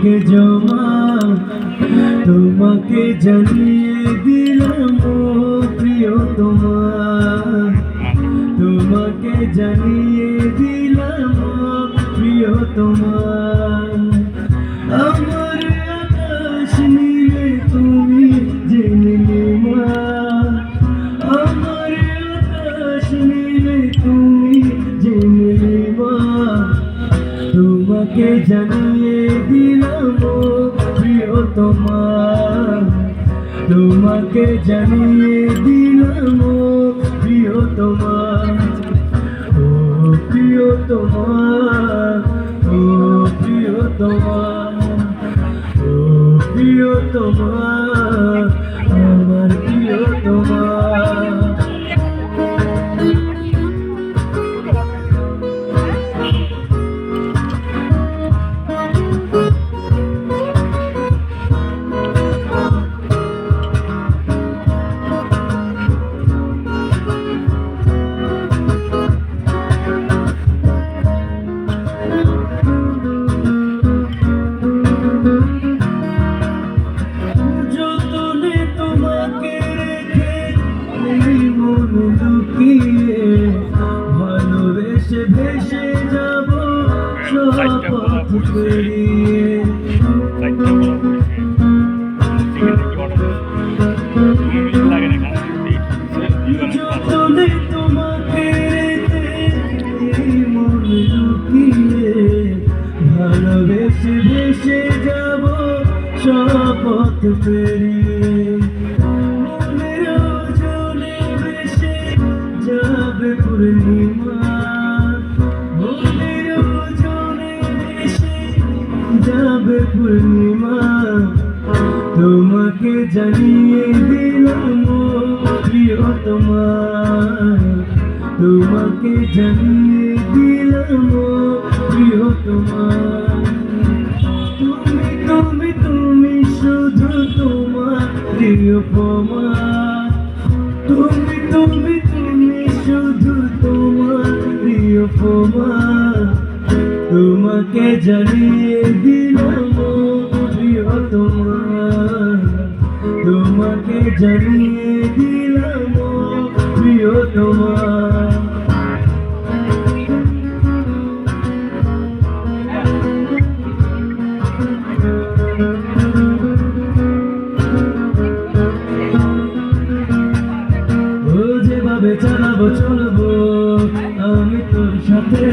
থেকে জমা তোমাকে জানিয়ে দিলাম ও প্রিয়তমা, তোমাকে জানিয়ে দিলাম ও প্রিয়তমা। আমার আকাশ নীলে তুমি যে নীলিমা, আমার আকাশ নীলে তুমি যে নীলিমা, তোমাকে জানিয়ে দিলাম ও প্রিয়তমা, তোমাকে জানিয়ে দিলাম ও প্রিয়তমা, ও প্রিয়তমা, ও প্রিয়তমা, ও প্রিয়তমা, আমার প্রিয়তমা। ভালোবেসে ভেসে যাব সব পথ পেরিয়ে, যতনে তোমাকে মন লুকিয়ে, ভালোবেসে ভেসে যাব সব পথ পেরিয়ে, যাবে পূর্ণিমা, মনের ওজনে এসে যাবে পূর্ণিমা, তোমাকে জানিয়ে দিলাম ও প্রিয়তমা, তোমাকে জানিয়ে দিলাম ও প্রিয়তমা। তুমি তুমি তুমি শুধু তোমার প্রিয়তমা, তুমি তুমি তুমি শুধু তোমার প্রিয়তমা, তোমাকে জানিয়ে দিলাম ও প্রিয়তমা, তোমাকে জানিয়ে দিলাম ও প্রিয়তমা। যেভাবে চালাবো চলবো আমি তোর সাথে,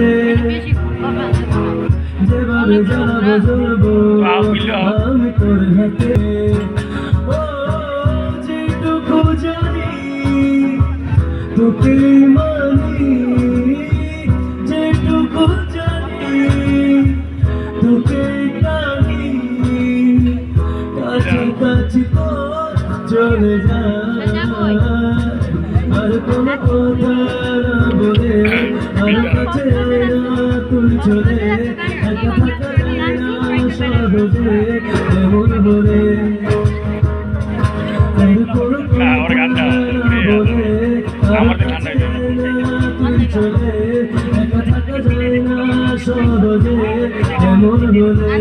যেভাবে চালাবো চলবো আমি তোর হাতে, ও যেটুকু জানি তোকে মানি, যেটুকু জানি তোকে টানি, কাছাকাছি তো চলে যা, আর কোনো কথা না বলে, আর কাছে না তুই চলে, একা থাকা যায় না সহজে এমন বলে, আর কোনো কথা না বলে, আর কাছে না তুই চলে, একা থাকা যায় না সহজে এমন বলে।